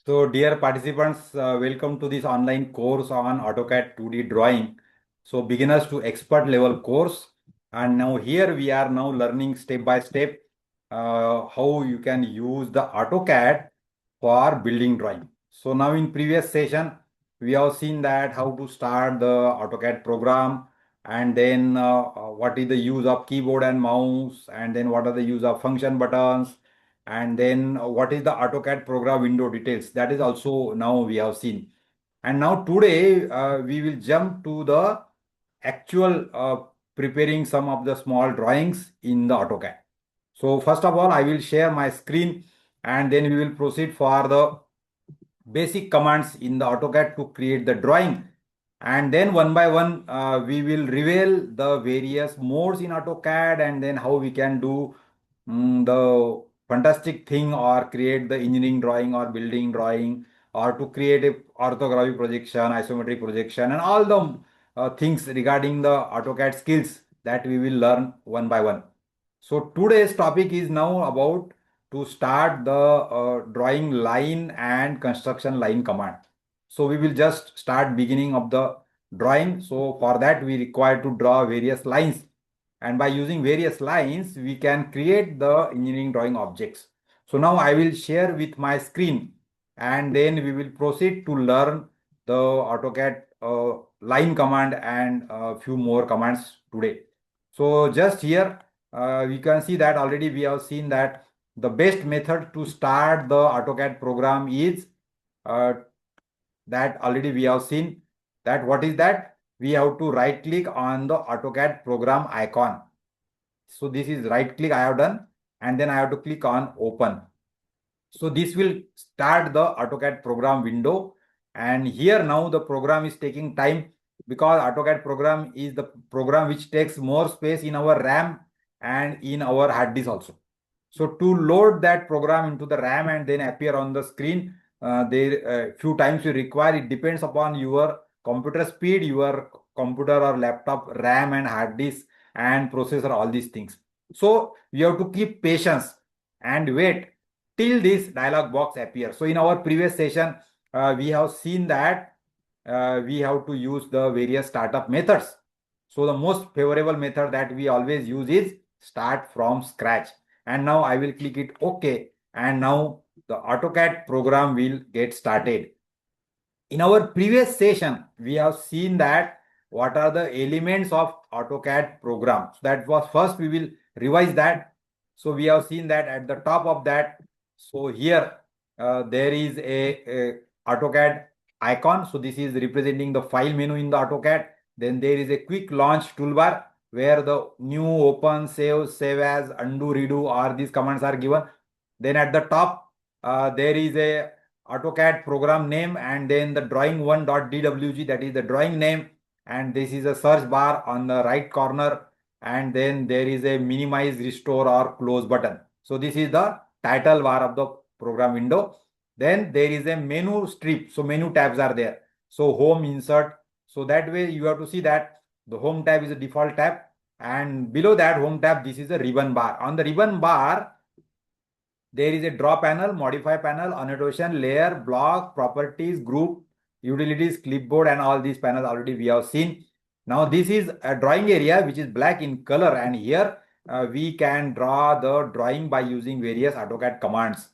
So, dear participants, welcome to this online course on AutoCAD 2D drawing. So, beginners to expert level course. And now here we are now learning step by step how you can use the AutoCAD for building drawing. So, now in previous session, we have seen that how to start the AutoCAD program, and then what is the use of keyboard and mouse, and then what are the use of function buttons, and then what is the AutoCAD program window details. That is also now we have seen. And now today we will jump to the actual preparing some of the small drawings in the AutoCAD. So first of all, I will share my screen, and then we will proceed for the basic commands in the AutoCAD to create the drawing. And then one by one, we will reveal the various modes in AutoCAD, and then how we can do the fantastic thing or create the engineering drawing or building drawing, or to create a orthographic projection, isometric projection, and all the things regarding the AutoCAD skills that we will learn one by one. So today's topic is now about to start the drawing line and construction line command. So we will just start beginning of the drawing. So for that we require to draw various lines, and by using various lines we can create the engineering drawing objects. So now I will share with my screen, and then we will proceed to learn the AutoCAD line command and a few more commands today. So just here we can see that already we have seen that the best method to start the AutoCAD program is uh, that already we have seen that what is that we have to right click on the AutoCAD program icon. So this is right click I have done, and then I have to click on open. So this will start the AutoCAD program window, and here now the program is taking time because AutoCAD program is the program which takes more space in our RAM and in our hard disk also. So to load that program into the RAM and then appear on the screen, there few times you require. It depends upon your computer speed, your computer or laptop RAM and hard disk and processor, all these things. So you have to keep patience and wait till this dialog box appears. So in our previous session, we have seen that we have to use the various startup methods. So the most favorable method that we always use is start from scratch. And now I will click it OK. And now the AutoCAD program will get started. In our previous session, we have seen that what are the elements of AutoCAD program. So that was first, we will revise that. So we have seen that at the top of that. So here there is a AutoCAD icon. So this is representing the file menu in the AutoCAD. Then there is a quick launch toolbar where the new, open, save as, undo, redo, or these commands are given. Then at the top, there is a AutoCAD program name, and then the drawing1.dwg, that is the drawing name, and this is a search bar on the right corner, and then there is a minimize, restore, or close button. So this is the title bar of the program window. Then there is a menu strip, so menu tabs are there. So home, insert. So that way you have to see that the home tab is a default tab, and below that home tab, this is a ribbon bar. On the ribbon bar, there is a draw panel, modify panel, annotation, layer, block, properties, group, utilities, clipboard, and all these panels already we have seen. Now this is a drawing area which is black in color, and here we can draw the drawing by using various AutoCAD commands.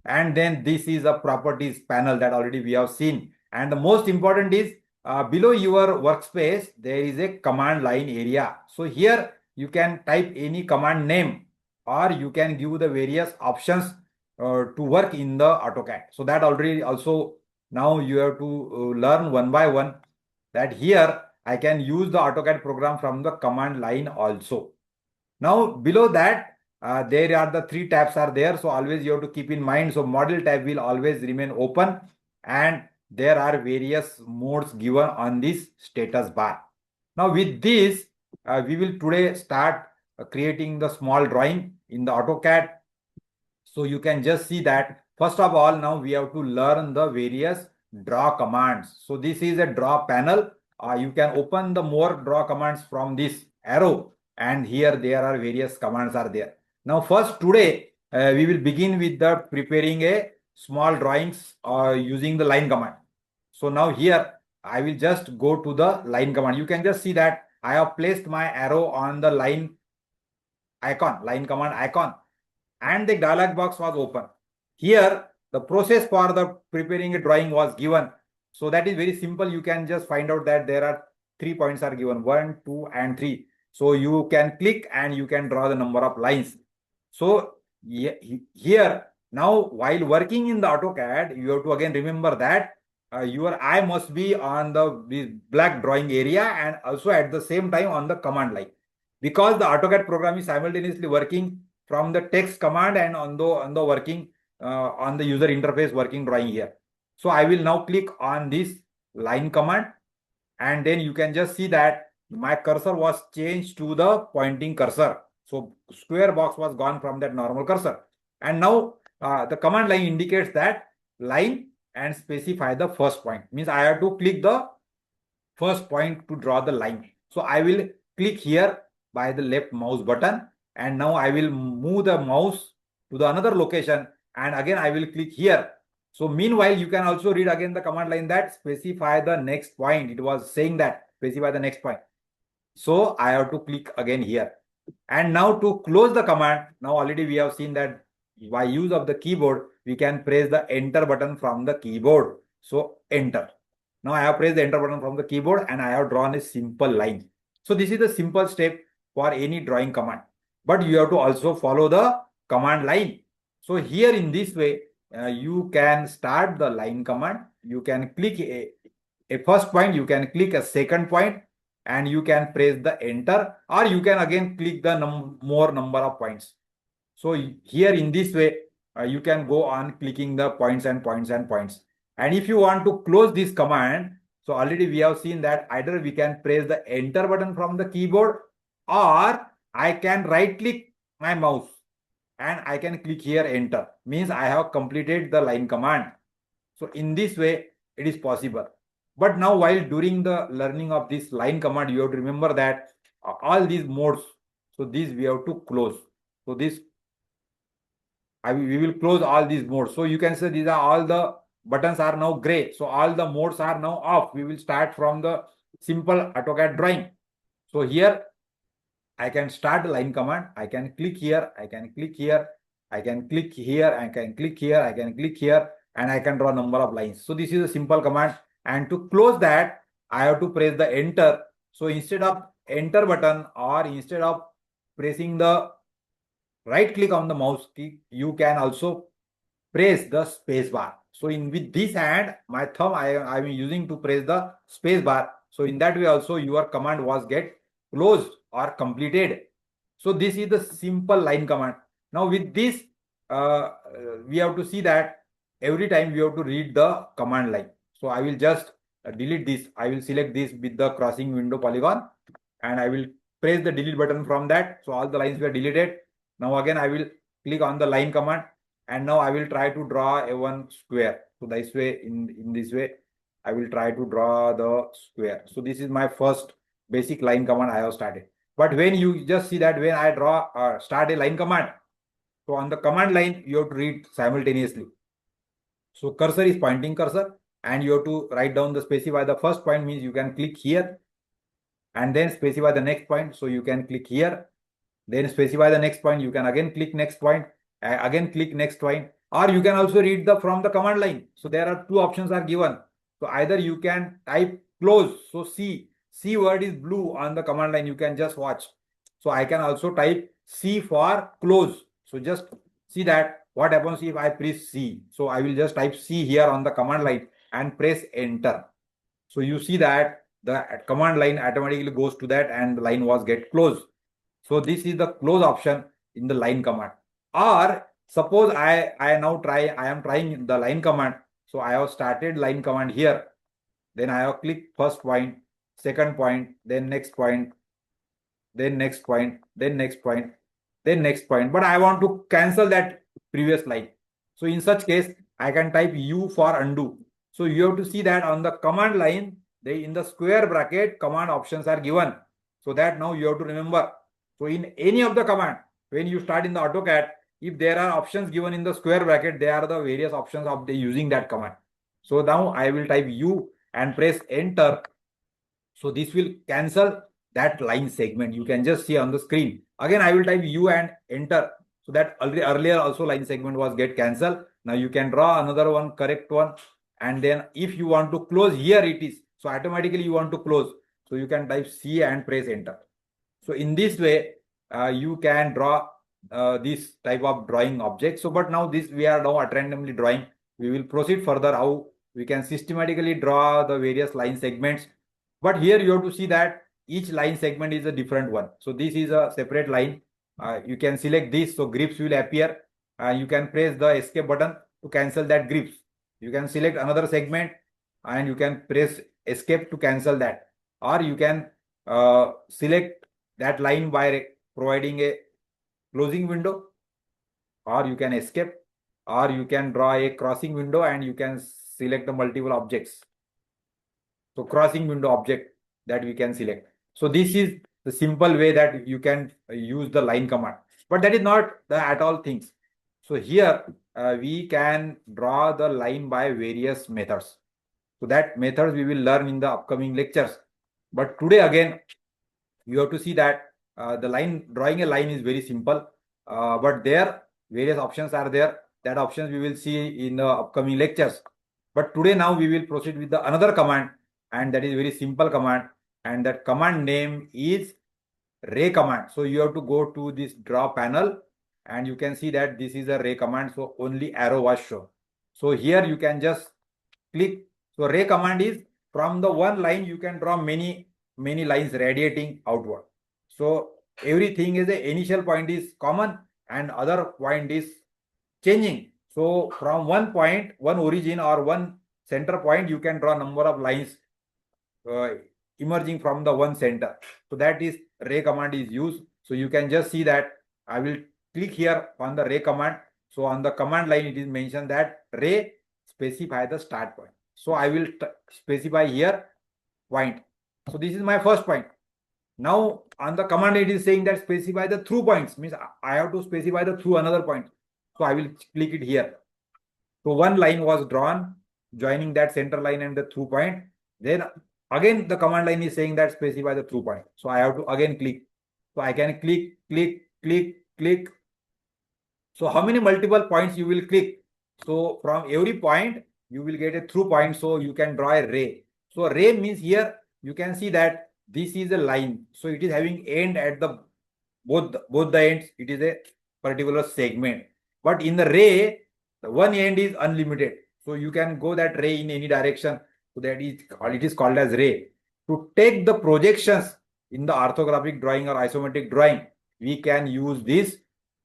And then this is a properties panel that already we have seen. And the most important is below your workspace, there is a command line area. So here you can type any command name, or you can give the various options to work in the AutoCAD. So that already also now you have to learn one by one that here I can use the AutoCAD program from the command line also. Now below that, there are the three tabs are there. So always you have to keep in mind. So model tab will always remain open, and there are various modes given on this status bar. Now with this, we will today start creating the small drawing in the AutoCAD. So you can just see that first of all, now we have to learn the various draw commands. So this is a draw panel. You can open the more draw commands from this arrow, and here there are various commands are there. Now first today we will begin with the preparing a small drawings using the line command. So now here I will just go to the line command. You can just see that I have placed my arrow on the line command icon, and the dialog box was open. Here the process for the preparing a drawing was given. So that is very simple. You can just find out that there are 3 points are given, 1, 2 and 3. So you can click and you can draw the number of lines. So here now while working in the AutoCAD, you have to again remember that your eye must be on the black drawing area and also at the same time on the command line, because the AutoCAD program is simultaneously working from the text command and on the working on the user interface working drawing here. So I will now click on this line command, and then you can just see that my cursor was changed to the pointing cursor. So square box was gone from that normal cursor, and now the command line indicates that line and specify the first point. Means I have to click the first point to draw the line. So I will click here by the left mouse button, and now I will move the mouse to the another location, and again I will click here. So meanwhile, you can also read again the command line that specify the next point. It was saying that specify the next point. So I have to click again here. And now to close the command, now already we have seen that by use of the keyboard, we can press the enter button from the keyboard. So enter. Now I have pressed the enter button from the keyboard and I have drawn a simple line. So this is the simple step for any drawing command. But you have to also follow the command line. So here in this way, you can start the line command. You can click a first point, you can click a second point, and you can press the enter, or you can again click the more number of points. So here in this way, you can go on clicking the points and points and points. And if you want to close this command, so already we have seen that either we can press the enter button from the keyboard, or I can right click my mouse and I can click here enter. Means I have completed the line command. So in this way, it is possible. But now while during the learning of this line command, you have to remember that all these modes, so these we have to close. So this, we will close all these modes. So you can say these are all the buttons are now gray. So all the modes are now off. We will start from the simple AutoCAD drawing. So here I can start the line command. I can click here. I can click here. I can click here. I can click here. I can click here. And I can draw a number of lines. So this is a simple command. And to close that, I have to press the enter. So instead of enter button, or instead of pressing the right click on the mouse key, you can also press the space bar. So with this hand, my thumb I am using to press the space bar. So in that way also your command was get closed or completed. So this is the simple line command. Now with this, we have to see that every time we have to read the command line. So I will just delete this. I will select this with the crossing window polygon, and I will press the delete button from that. So all the lines were deleted. Now again I will click on the line command, and now I will try to draw a one square. So this way, in this way, I will try to draw the square. So this is my first basic line command I have started. But when you just see that when I draw start a line command, so on the command line you have to read simultaneously. So cursor is pointing cursor, and you have to write down the specify the first point, means you can click here, and then specify the next point. So you can click here, then specify the next point. You can again click next point, again click next point, or you can also read from the command line. So there are two options are given. So either you can type close. So C word is blue on the command line. You can just watch. So I can also type C for close. So just see that what happens if I press C. So I will just type C here on the command line and press enter. So you see that the command line automatically goes to that and the line was get closed. So this is the close option in the line command. Or suppose I am trying the line command. So I have started line command here. Then I have clicked first point, second point, then next point, then next point, then next point, then next point. But I want to cancel that previous line. So in such case, I can type U for undo. So you have to see that on the command line, in the square bracket, command options are given. So that now you have to remember. So in any of the command, when you start in the AutoCAD, if there are options given in the square bracket, they are the various options of the using that command. So now I will type U and press enter. So this will cancel that line segment. You can just see on the screen. Again, I will type U and enter. So that earlier also line segment was get cancelled. Now you can draw another one, correct one. And then if you want to close, here it is. So automatically you want to close. So you can type C and press enter. So in this way, you can draw this type of drawing object. So but now this we are now randomly drawing. We will proceed further how we can systematically draw the various line segments. But here you have to see that each line segment is a different one. So this is a separate line. You can select this, so grips will appear. You can press the escape button to cancel that grips. You can select another segment and you can press escape to cancel that. Or you can select that line by providing a closing window, or you can escape, or you can draw a crossing window and you can select the multiple objects. So crossing window object that we can select. So this is the simple way that you can use the line command, but that is not the at all things. So here we can draw the line by various methods. So that methods we will learn in the upcoming lectures. But today again, you have to see that the line, drawing a line is very simple, but there various options are there. That options we will see in the upcoming lectures. But today now we will proceed with the another command, and that is very simple command, and that command name is ray command. So you have to go to this draw panel and you can see that this is a ray command. So only arrow was shown. So here you can just click. So ray command is from the one line you can draw many lines radiating outward. So everything is the initial point is common and other point is changing. So from one point, one origin or one center point, you can draw number of lines emerging from the one center. So that is ray command is used. So you can just see that I will click here on the ray command. So on the command line, it is mentioned that ray specify the start point. So I will specify here point. So this is my first point. Now on the command it is saying that specify the through points, means I have to specify the through another point. So I will click it here. So one line was drawn joining that center line and the through point. Then again the command line is saying that specify the through point. So I have to again click. So I can click. So how many multiple points you will click? So from every point you will get a through point. So you can draw a ray. So ray means here you can see that this is a line. So it is having end at the both the ends. It is a particular segment. But in the ray, the one end is unlimited. So you can go that ray in any direction. So that is it is called as ray. To take the projections in the orthographic drawing or isometric drawing, we can use this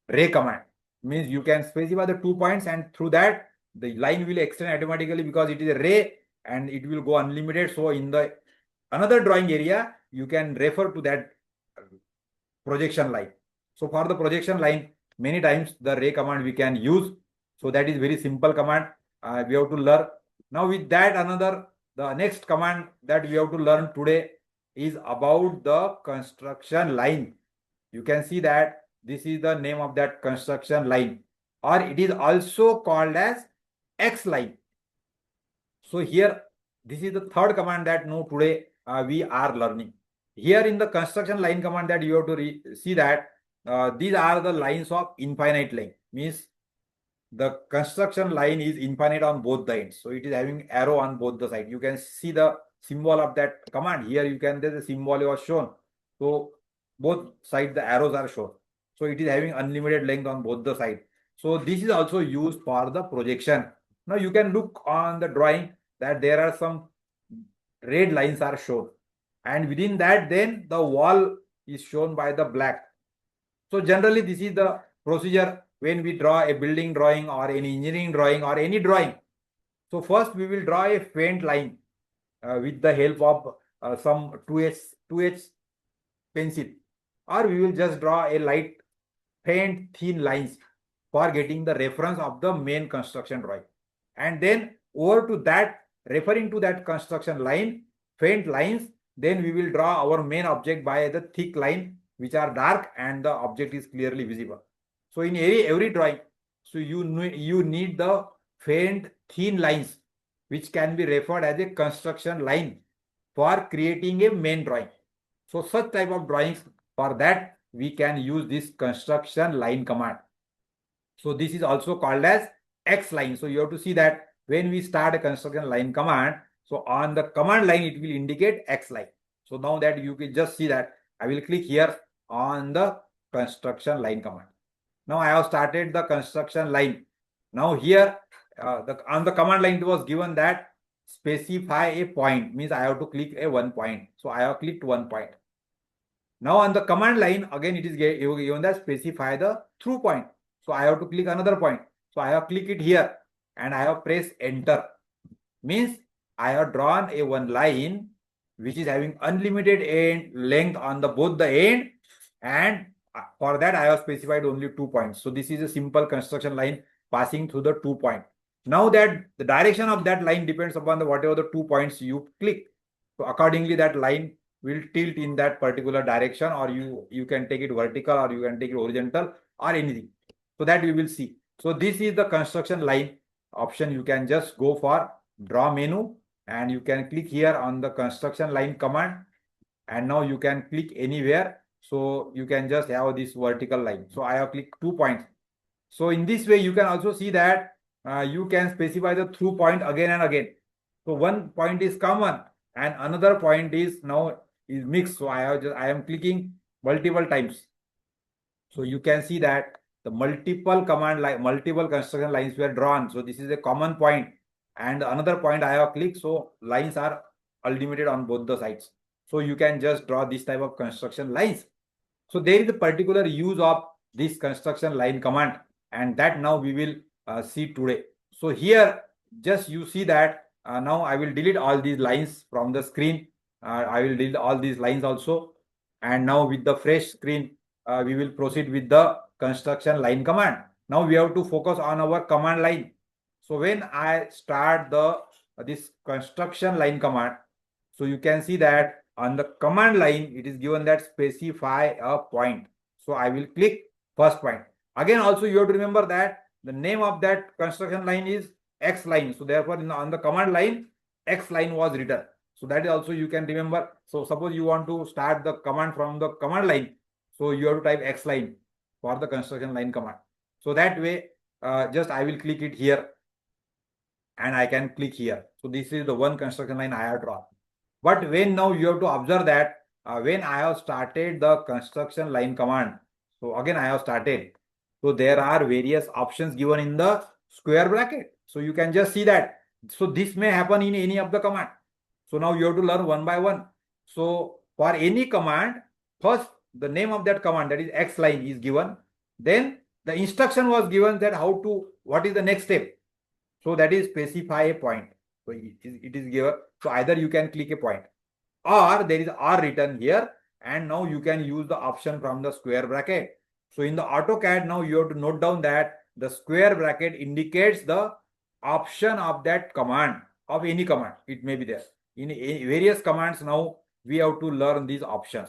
ray command. Means you can specify the 2 points and through that the line will extend automatically because it is a ray and it will go unlimited. So in the another drawing area, you can refer to that projection line. So for the projection line, many times the ray command we can use. So that is very simple command we have to learn. Now with that the next command that we have to learn today is about the construction line. You can see that this is the name of that construction line, or it is also called as X line. So here this is the third command that now today we are learning. Here in the construction line command that you have to see that these are the lines of infinite length, means the construction line is infinite on both the ends. So it is having arrow on both the sides. You can see the symbol of that command. Here you can, there's a symbol was shown. So both sides the arrows are shown. So it is having unlimited length on both the sides. So this is also used for the projection. Now you can look on the drawing that there are some red lines are shown. And within that then the wall is shown by the black. So generally this is the procedure when we draw a building drawing or any engineering drawing or any drawing. So first we will draw a faint line with the help of some 2H pencil, or we will just draw a light faint thin lines for getting the reference of the main construction drawing. And then over to that, referring to that construction line, faint lines, then we will draw our main object by the thick line which are dark and the object is clearly visible. So in every drawing, so you need the faint thin lines which can be referred as a construction line for creating a main drawing. So such type of drawings, for that we can use this construction line command. So this is also called as X line. So you have to see that when we start a construction line command, so on the command line it will indicate X line. So now that you can just see that, I will click here on the construction line command. Now I have started the construction line. Now here on the command line it was given that specify a point, means I have to click a 1 point. So I have clicked 1 point. Now on the command line again it is given that specify the through point. So I have to click another point. So I have click it here and I have pressed enter. Means I have drawn a one line which is having unlimited end length on the both the end, and for that I have specified only 2 points. So this is a simple construction line passing through the 2 point. Now that the direction of that line depends upon the whatever the 2 points you click. So accordingly that line will tilt in that particular direction, or you can take it vertical or you can take it horizontal or anything. So that we will see. So this is the construction line option. You can just go for draw menu and you can click here on the construction line command, and now you can click anywhere. So you can just have this vertical line. So I have clicked 2 points. So in this way you can also see that you can specify the through point again and again. So one point is common and another point is now is mixed. So I am clicking multiple times. So you can see that the multiple command line, multiple construction lines were drawn. So this is a common point and another point I have clicked. So lines are unlimited on both the sides. So you can just draw this type of construction lines. So there is a particular use of this construction line command, and that now we will see today. So here just you see that now I will delete all these lines from the screen. I will delete all these lines also, and now with the fresh screen we will proceed with the construction line command. Now we have to focus on our command line. So when I start the this construction line command, so you can see that on the command line it is given that specify a point. So I will click first point. Again also you have to remember that the name of that construction line is X line. So therefore on the command line X line was written. So that is also you can remember. So suppose you want to start the command from the command line, so you have to type X line for the construction line command. So that way just I will click it here and I can click here. So this is the one construction line I have drawn. But when now you have to observe that when I have started the construction line command, so again I have started. So there are various options given in the square bracket. So you can just see that. So this may happen in any of the command. So now you have to learn one by one. So for any command, first the name of that command, that is X line, is given. Then the instruction was given that what is the next step. So that is specify a point. So it is given. So either you can click a point or there is R written here, and now you can use the option from the square bracket. So in the AutoCAD now you have to note down that the square bracket indicates the option of that command, of any command. It may be there. In various commands now we have to learn these options.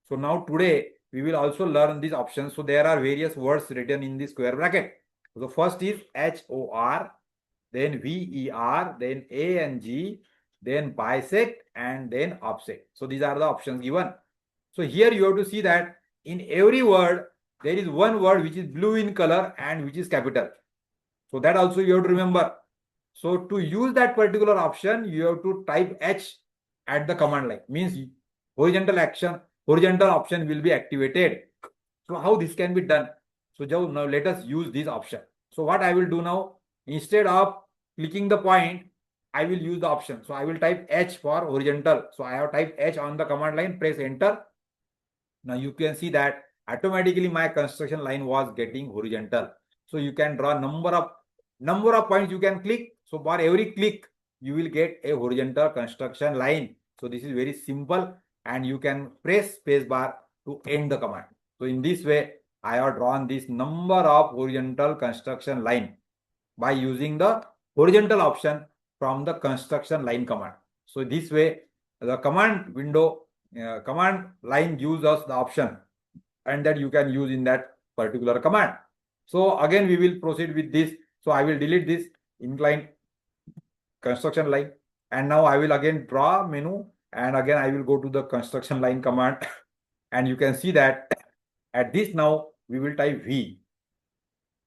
So now today we will also learn these options. So there are various words written in the square bracket. So first is HOR, then VER, then ANG, then bisect, and then offset. So these are the options given. So here you have to see that in every word there is one word which is blue in color and which is capital. So that also you have to remember. So to use that particular option you have to type H at the command line, means horizontal option will be activated. So how this can be done? So now let us use this option. So what I will do now, instead of clicking the point, I will use the option. So I will type H for horizontal. So I have typed H on the command line, press enter. Now you can see that automatically my construction line was getting horizontal. So you can draw number of points you can click. So for every click you will get a horizontal construction line. So this is very simple, and you can press space bar to end the command. So in this way I have drawn this number of horizontal construction line by using the horizontal option from the construction line command. So this way the command window, command line gives us the option, and that you can use in that particular command. So again, we will proceed with this. So I will delete this inclined construction line. And now I will again draw menu. And again, I will go to the construction line command. And you can see that at this now, we will type V.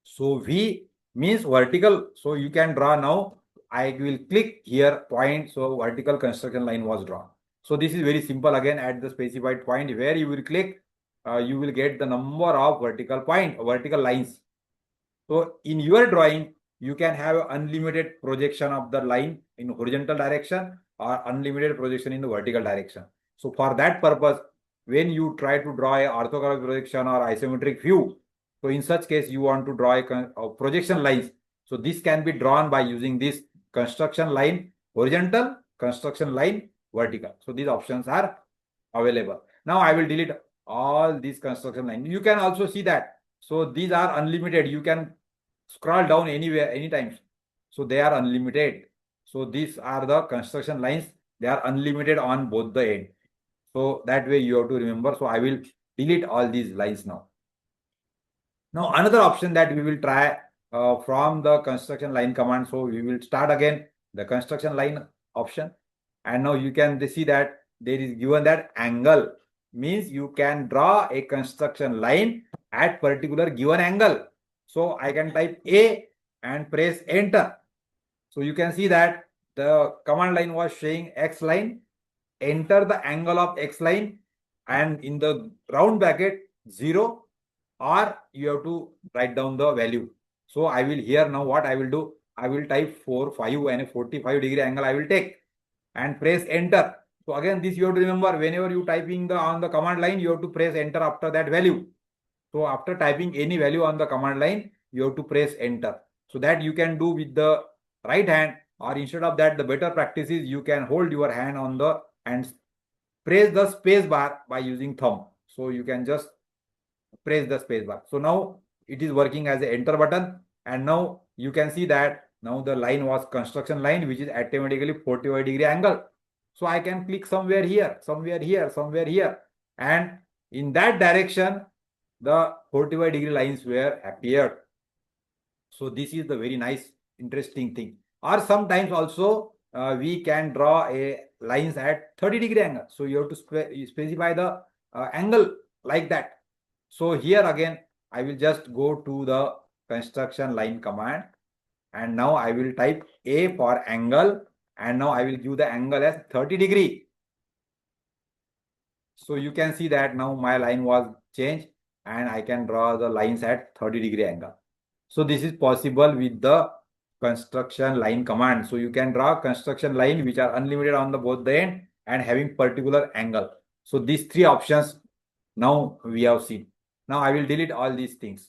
So V means vertical. So you can draw now. I will click here point. So vertical construction line was drawn. So this is very simple. Again, at the specified point where you will click, you will get the number of vertical lines. So in your drawing, you can have unlimited projection of the line in horizontal direction or unlimited projection in the vertical direction. So for that purpose, when you try to draw a orthographic projection or isometric view, so in such case, you want to draw a projection lines. So this can be drawn by using this construction line horizontal, construction line vertical. So these options are available. Now I will delete all these construction lines. You can also see that. So these are unlimited. You can scroll down anywhere, anytime. So they are unlimited. So these are the construction lines. They are unlimited on both the end. So that way you have to remember. So I will delete all these lines now. Now another option that we will try from the construction line command. So we will start again the construction line option. And now you can see that there is given that angle means you can draw a construction line at particular given angle. So I can type A and press enter. So you can see that the command line was showing X line, enter the angle of X line, and in the round bracket 0, or you have to write down the value. So I will here now what I will do, I will type 4, 5 and a 45-degree angle I will take and press enter. So again, this you have to remember, whenever you typing on the command line, you have to press enter after that value. So after typing any value on the command line, you have to press enter. So that you can do with the right hand, or instead of that, the better practice is you can hold your hand on the and press the space bar by using thumb. So you can just press the space bar. So now it is working as a enter button. And now you can see that now the line was construction line, which is automatically 45-degree angle. So I can click somewhere here, somewhere here, somewhere here. And in that direction, the 45-degree lines were appeared. So this is the very nice, interesting thing. Or sometimes also we can draw a lines at 30-degree angle. So you have to specify the angle like that. So here again, I will just go to the construction line command. And now I will type A for angle. And now I will give the angle as 30-degree. So you can see that now my line was changed and I can draw the lines at 30-degree angle. So this is possible with the construction line command. So you can draw construction line which are unlimited on the both the end and having particular angle. So these three options now we have seen. Now I will delete all these things.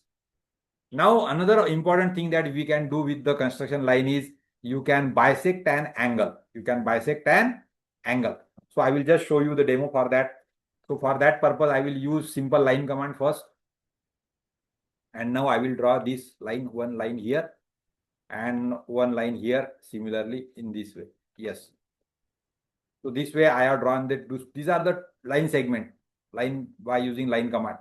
Now another important thing that we can do with the construction line is you can bisect an angle. You can bisect an angle. So I will just show you the demo for that. So for that purpose, I will use simple line command first. And now I will draw this line, one line here and one line here, similarly in this way. Yes. So this way I have drawn these are the line segment, line by using line command.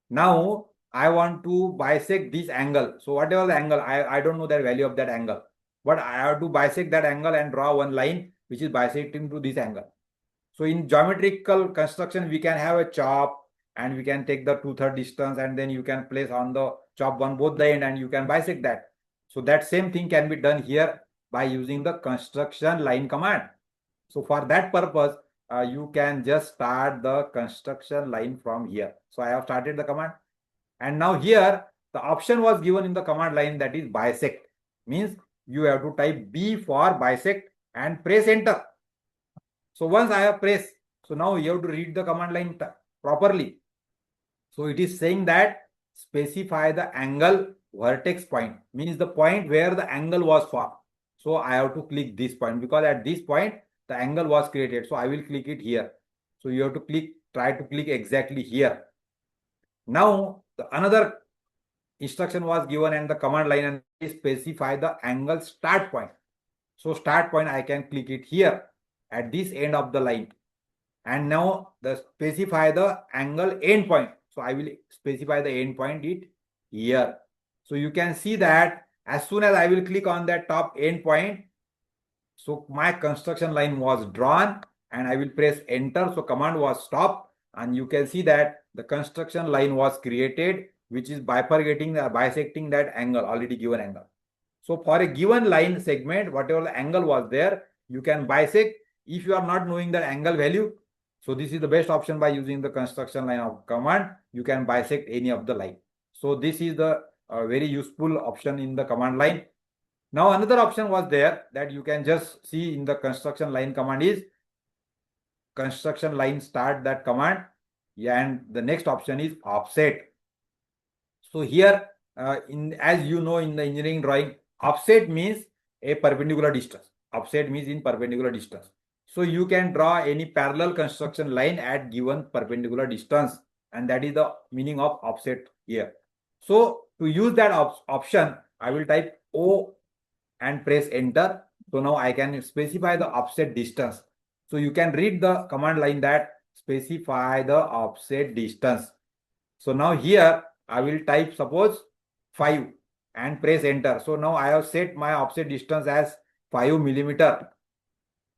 Now I want to bisect this angle. So whatever the angle, I don't know the value of that angle, but I have to bisect that angle and draw one line which is bisecting to this angle. So in geometrical construction, we can have a chop and we can take the 2/3 distance and then you can place on the chop on both the end and you can bisect that. So that same thing can be done here by using the construction line command. So for that purpose, you can just start the construction line from here. So I have started the command. And now here, the option was given in the command line, that is bisect. Means you have to type B for bisect and press enter. So once I have pressed, so now you have to read the command line properly. So it is saying that specify the angle vertex point, means the point where the angle was formed. So I have to click this point because at this point the angle was created. So I will click it here. So you have to try to click exactly here. Now another instruction was given and the command line and specify the angle start point. So start point I can click it here at this end of the line. And now specify the angle end point. So I will specify the end point it here. So you can see that as soon as I will click on that top end point, so my construction line was drawn and I will press enter. So command was stopped and you can see that the construction line was created, which is bisecting that angle, already given angle. So for a given line segment, whatever the angle was there, you can bisect. If you are not knowing the angle value, so this is the best option by using the construction line of command. You can bisect any of the line. So this is the very useful option in the command line. Now another option was there that you can just see in the construction line command is construction line start that command, and the next option is offset. So here as you know in the engineering drawing, offset means a perpendicular distance. Offset means in perpendicular distance. So you can draw any parallel construction line at given perpendicular distance, and that is the meaning of offset here. So to use that option, I will type O and press enter. So now I can specify the offset distance. So you can read the command line that specify the offset distance. So now here I will type suppose 5 and press enter. So now I have set my offset distance as 5 millimeter.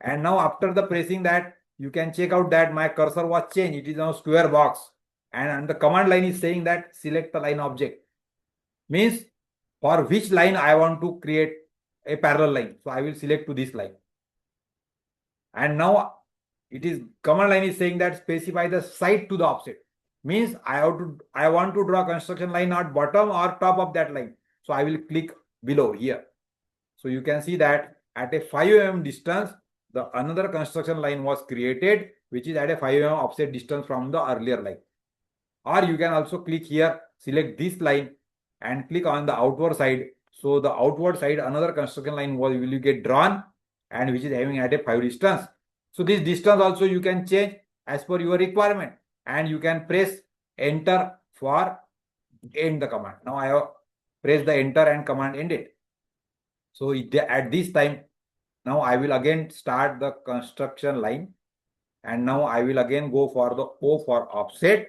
And now after the pressing that, you can check out that my cursor was changed. It is now square box. And the command line is saying that select the line object. Means for which line I want to create a parallel line. So I will select to this line. And now it is command line is saying that specify the side to the offset. Means I want to draw construction line at bottom or top of that line. So I will click below here. So you can see that at a 5 mm distance, the another construction line was created, which is at a 5 mm offset distance from the earlier line. Or you can also click here, select this line and click on the outward side. So the outward side, another construction line will you get drawn and which is having at a 5 distance. So this distance also you can change as per your requirement, and you can press enter for end the command. Now I have pressed the enter and command ended. So at this time, now I will again start the construction line, and now I will again go for the O for offset,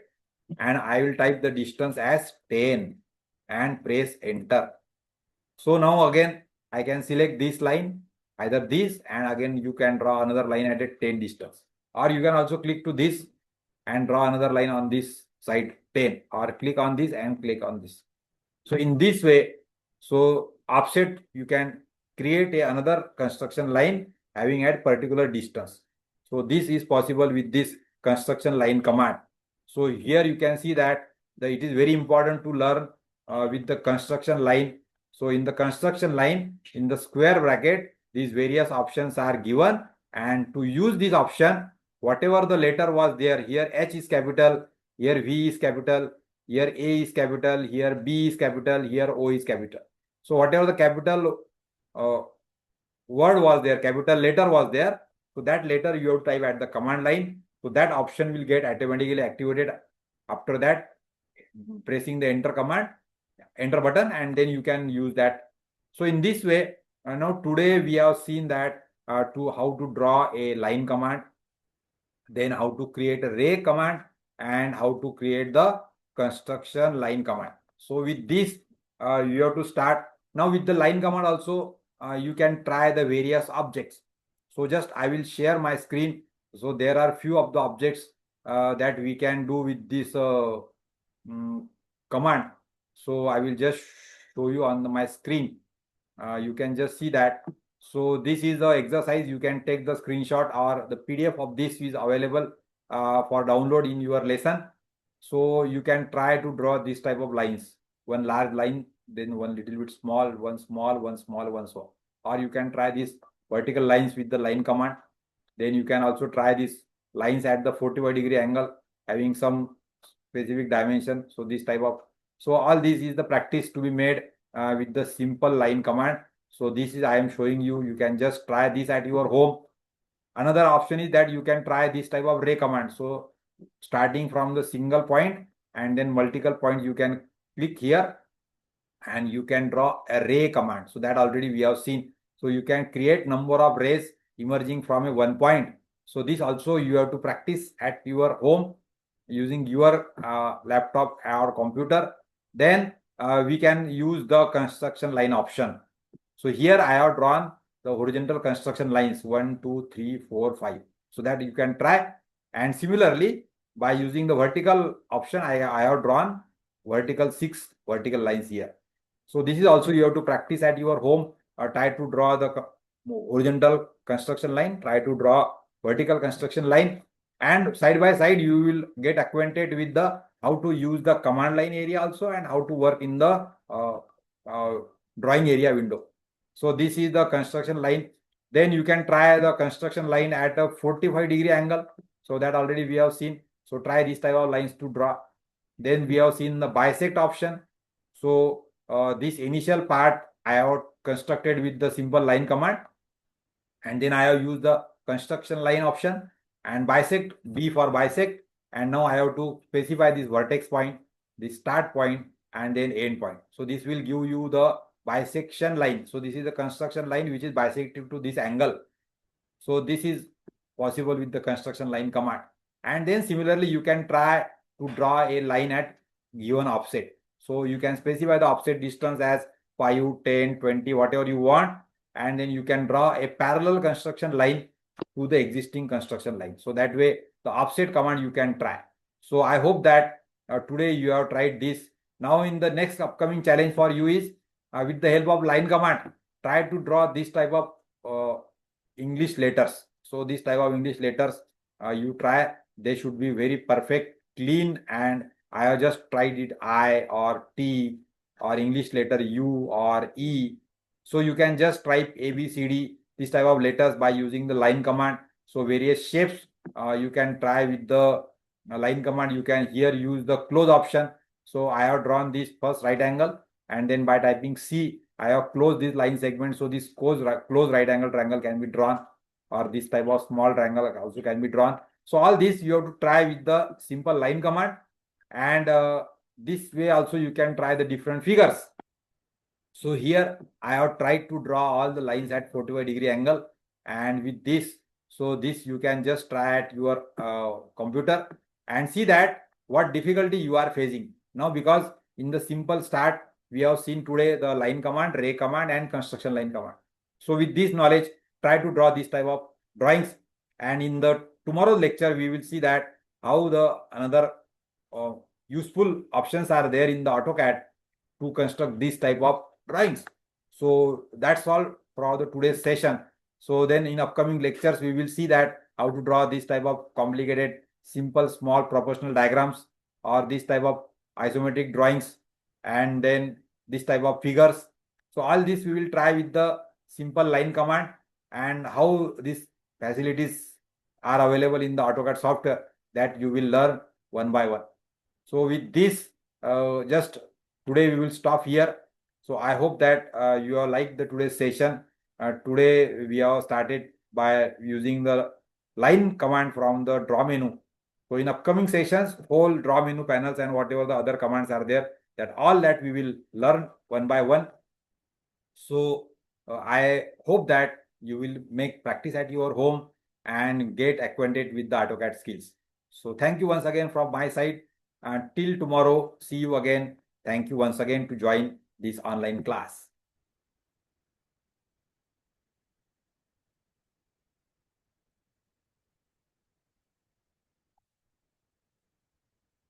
and I will type the distance as 10 and press enter. So now again I can select this line, either this, and again you can draw another line at a 10 distance, or you can also click to this and draw another line on this side 10, or click on this and click on this. So in this way, so offset you can create another construction line having at particular distance. So this is possible with this construction line command. So here you can see that it is very important to learn with the construction line. So in the construction line, in the square bracket, these various options are given, and to use this option, whatever the letter was there, here H is capital, here V is capital, here A is capital, here B is capital, here O is capital. So whatever the capital word was there, capital letter was there, so that letter you have to type at the command line. So that option will get automatically activated after that, pressing the enter button, and then you can use that. So in this way, now today we have seen that how to draw a line command, then how to create a ray command, and how to create the construction line command. So with this, you have to start. Now with the line command also, you can try the various objects. So just I will share my screen. So there are few of the objects that we can do with this command. So I will just show you on my screen. You can just see that. So this is the exercise. You can take the screenshot, or the PDF of this is available for download in your lesson. So you can try to draw this type of lines. One large line, then one little bit small, one small, one small, one small. Or you can try these vertical lines with the line command. Then you can also try these lines at the 45-degree angle having some specific dimension. So this type of, so all this is the practice to be made with the simple line command. So this is I am showing you. You can just try this at your home. Another option is that you can try this type of ray command. So starting from the single point and then multiple points, you can click here and you can draw a ray command. So that already we have seen. So you can create number of rays emerging from a one point. So this also you have to practice at your home using your laptop or computer. Then we can use the construction line option. So here I have drawn the horizontal construction lines 1, 2, 3, 4, 5. So that you can try. And similarly, by using the vertical option, I have drawn vertical 6 vertical lines here. So this is also you have to practice at your home. Try to draw the horizontal construction line, try to draw vertical construction line, and side by side you will get acquainted with the how to use the command line area also and how to work in the drawing area window. So this is the construction line. Then you can try the construction line at a 45-degree angle. So that already we have seen. So try this type of lines to draw. Then we have seen the bisect option. So this initial part I have constructed with the simple line command, and then I have used the construction line option and bisect, B for bisect, and now I have to specify this vertex point, the start point, and then end point. So this will give you the bisection line. So this is the construction line which is bisected to this angle. So this is possible with the construction line command. And then similarly you can try to draw a line at given offset. So you can specify the offset distance as 5, 10, 20, whatever you want, and then you can draw a parallel construction line to the existing construction line. So that way the offset command you can try. So I hope that today you have tried this. Now in the next upcoming challenge for you is with the help of line command, try to draw this type of English letters. So this type of English letters you try, they should be very perfect, clean, and I have just tried it I or T or English letter U or E. So you can just type A, B, C, D, this type of letters by using the line command. So various shapes you can try with the line command. You can here use the close option. So I have drawn this first right angle, and then by typing C, I have closed this line segment. So this close right angle triangle can be drawn, or this type of small triangle also can be drawn. So all this you have to try with the simple line command, and this way also you can try the different figures. So here I have tried to draw all the lines at 45-degree angle, and with this, so this you can just try at your computer and see that what difficulty you are facing now, because in the simple start we have seen today the line command, ray command, and construction line command. So with this knowledge, try to draw this type of drawings, and in the tomorrow lecture we will see that how the another useful options are there in the AutoCAD to construct this type of drawings. So that's all for the today's session. So then in upcoming lectures we will see that how to draw this type of complicated, simple, small proportional diagrams, or this type of isometric drawings, and then this type of figures. So all this we will try with the simple line command, and how these facilities are available in the AutoCAD software, that you will learn one by one. So with this, just today we will stop here. So I hope that you have liked the today's session. Today we have started by using the line command from the draw menu. So in upcoming sessions, whole draw menu panels and whatever the other commands are there, that all that we will learn one by one. So I hope that you will make practice at your home and get acquainted with the AutoCAD skills. So thank you once again from my side. Till tomorrow, see you again. Thank you once again to join this online class.